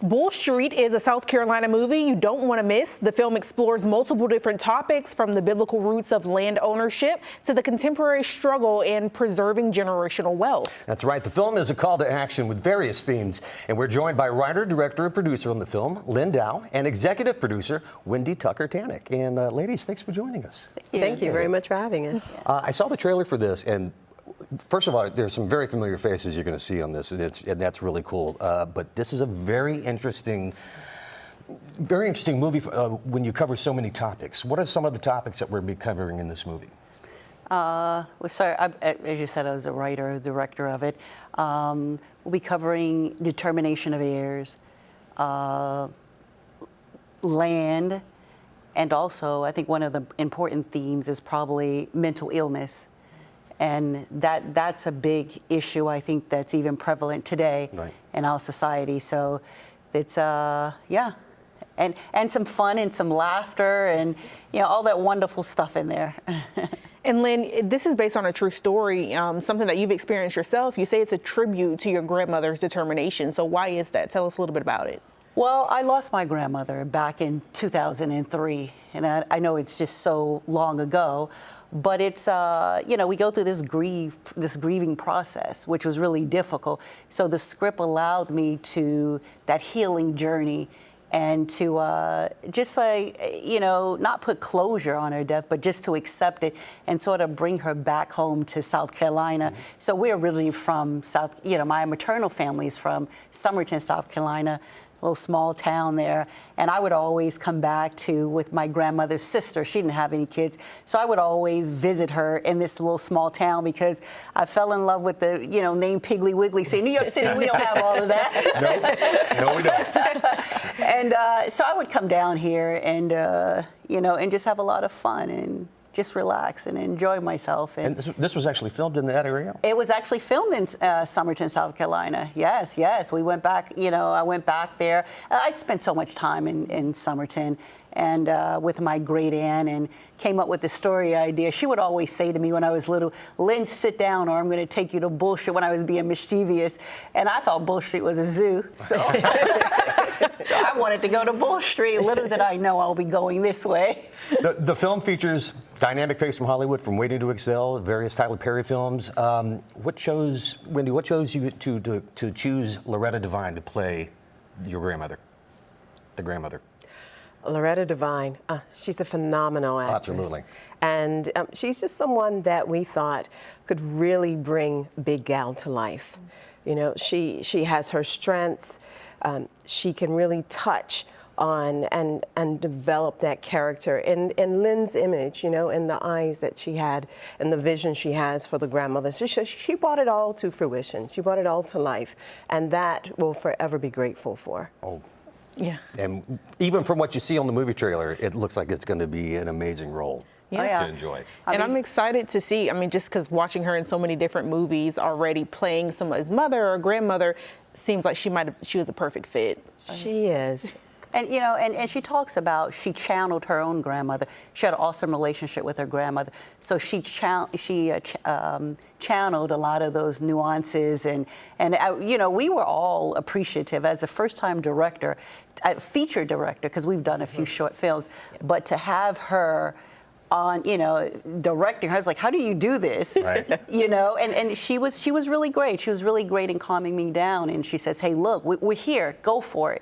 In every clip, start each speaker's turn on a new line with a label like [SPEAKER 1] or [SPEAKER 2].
[SPEAKER 1] Bull Street is a South Carolina movie you don't want to miss. The film explores multiple different topics, from the biblical roots of land ownership to the contemporary struggle in preserving generational wealth.
[SPEAKER 2] That's right. The film is a call to action with various themes, and we're joined by writer, director, and producer on the film, Lynn Dow, and executive producer, Wendy Tucker-Tannick. And ladies, thanks for joining us.
[SPEAKER 3] Thank you very much for having us.
[SPEAKER 2] I saw the trailer for this, and first of all, there's some very familiar faces you're going to see on this, and that's really cool. But this is a very interesting movie when you cover so many topics. What are some of the topics that we'll be covering in this movie?
[SPEAKER 4] As you said, I was a writer, director of it. We'll be covering determination of heirs, land, and also I think one of the important themes is probably mental illness. And that's a big issue, I think, that's even prevalent today in our society. So it's, yeah. And some fun and some laughter and, you know, all that wonderful stuff in there.
[SPEAKER 1] And Lynn, this is based on a true story, something that you've experienced yourself. You say it's a tribute to your grandmother's determination. So why is that? Tell us a little bit about it.
[SPEAKER 4] Well, I lost my grandmother back in 2003. And I know it's just so long ago. But it's, you know, we go through this grieving process, which was really difficult. So the script allowed me to that healing journey and to just like, you know, not put closure on her death, but just to accept it and sort of bring her back home to South Carolina. Mm-hmm. So we're originally from my maternal family is from Summerton, South Carolina, a little small town there, and I would always come back with my grandmother's sister. She didn't have any kids, so I would always visit her in this little small town because I fell in love with the, you know, name Piggly Wiggly. See, New York City, we don't have all of that.
[SPEAKER 2] No, we don't.
[SPEAKER 4] And so I would come down here and, you know, and just have a lot of fun and just relax and enjoy myself.
[SPEAKER 2] And this was actually filmed in that area?
[SPEAKER 4] It was actually filmed in Summerton, South Carolina. Yes. We went back, you know, I went back there. I spent so much time in Summerton and with my great aunt and came up with the story idea. She would always say to me when I was little, Lynn, sit down or I'm going to take you to Bull Street, when I was being mischievous. And I thought Bull Street was a zoo. So, so I wanted to go to Bull Street. Little did I know I'll be going this way.
[SPEAKER 2] The film features dynamic face from Hollywood, from Waiting to Excel, various Tyler Perry films. Wendy, what chose you to choose Loretta Devine to play your grandmother, the grandmother?
[SPEAKER 3] Loretta Devine, she's a phenomenal actress.
[SPEAKER 2] Absolutely.
[SPEAKER 3] And she's just someone that we thought could really bring Big Gal to life. You know, she has her strengths. She can really touch on and develop that character in Lynn's image, you know, in the eyes that she had and the vision she has for the grandmother. She brought it all to fruition. She brought it all to life, and that we'll forever be grateful for.
[SPEAKER 2] Oh.
[SPEAKER 1] Yeah.
[SPEAKER 2] And even from what you see on the movie trailer, it looks like it's going to be an amazing role to enjoy.
[SPEAKER 1] And I'm excited to see, I mean, just because watching her in so many different movies already, playing someone's mother or grandmother, seems like she was a perfect fit.
[SPEAKER 3] She is.
[SPEAKER 4] And, you know, and she talks about she channeled her own grandmother. She had an awesome relationship with her grandmother. So she channeled a lot of those nuances. And you know, we were all appreciative as a first-time director, feature director, because we've done a few short films. But to have her on, you know, directing her, I was like, how do you do this?
[SPEAKER 2] Right.
[SPEAKER 4] You know, and she was really great. She was really great in calming me down. And she says, hey, look, we're here. Go for it.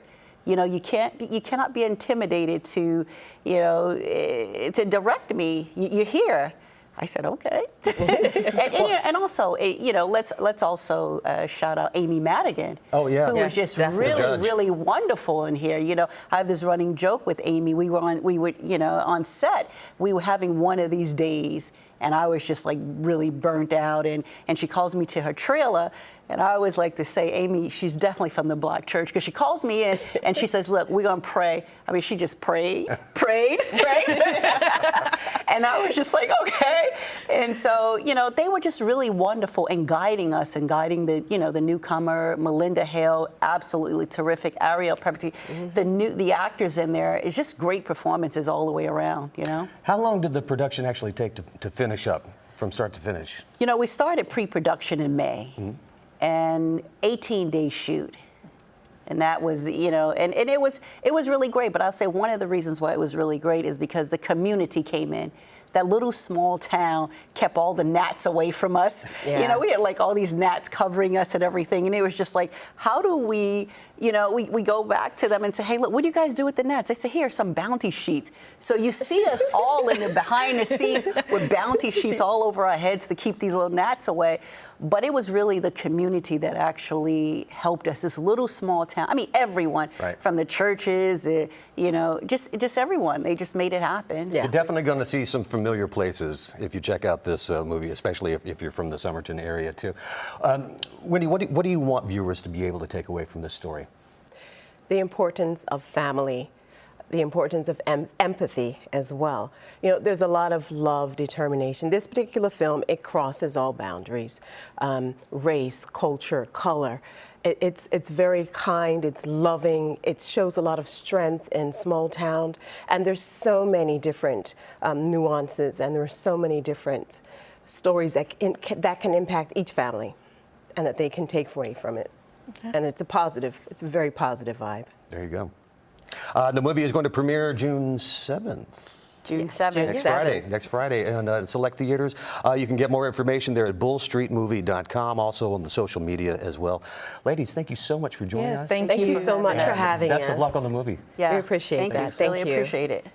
[SPEAKER 4] You know, you cannot be intimidated to, you know, to direct me. You're here. I said, okay. and also, you know, let's also shout out Amy Madigan.
[SPEAKER 2] Oh yeah,
[SPEAKER 4] who was just really wonderful in here. You know, I have this running joke with Amy. We were, you know, on set. We were having one of these days, and I was just like really burnt out. And she calls me to her trailer. And I always like to say, Amy, she's definitely from the Black church, because she calls me in and she says, look, we're going to pray. I mean, she just prayed. And I was just like, okay. And so, you know, they were just really wonderful in guiding us and guiding the, you know, the newcomer, Melinda Hale, absolutely terrific, Ariel Pepperty. The actors in there, it's just great performances all the way around, you know.
[SPEAKER 2] How long did the production actually take to finish up, from start to finish?
[SPEAKER 4] You know, we started pre-production in May. And 18-day shoot. And that was, you know, and it was really great. But I'll say one of the reasons why it was really great is because the community came in. That little small town kept all the gnats away from us.
[SPEAKER 3] Yeah.
[SPEAKER 4] You know, we had like all these gnats covering us and everything. And it was just like, how do we, you know, we go back to them and say, hey, look, what do you guys do with the gnats? They say, here, some bounty sheets. So you see us all in the behind the scenes with bounty sheets all over our heads to keep these little gnats away. But it was really the community that actually helped us. This little small town. I mean, everyone
[SPEAKER 2] Right.
[SPEAKER 4] from the churches, you know, just everyone. They just made it happen.
[SPEAKER 3] Yeah.
[SPEAKER 2] You're definitely going to see some familiar places if you check out this movie, especially if you're from the Somerton area too. Wendy, what do you want viewers to be able to take away from this story?
[SPEAKER 3] The importance of family, the importance of empathy as well. You know, there's a lot of love, determination. This particular film, it crosses all boundaries, race, culture, color. It's very kind, it's loving, it shows a lot of strength in small town, and there's so many different nuances, and there are so many different stories that can impact each family, and that they can take away from it. And it's a very positive vibe.
[SPEAKER 2] There you go. The movie is going to premiere June 7th.
[SPEAKER 4] June 7th.
[SPEAKER 2] Next Friday, and in select theaters. You can get more information there at bullstreetmovie.com, also on the social media as well. Ladies, thank you so much for joining us.
[SPEAKER 1] Thank
[SPEAKER 3] Thank you
[SPEAKER 1] you.
[SPEAKER 3] so much for having us.
[SPEAKER 2] Best of luck on the movie.
[SPEAKER 4] Yeah.
[SPEAKER 3] We appreciate
[SPEAKER 4] Thank
[SPEAKER 3] that.
[SPEAKER 4] You.
[SPEAKER 3] Thank
[SPEAKER 4] really
[SPEAKER 3] you.
[SPEAKER 4] appreciate it.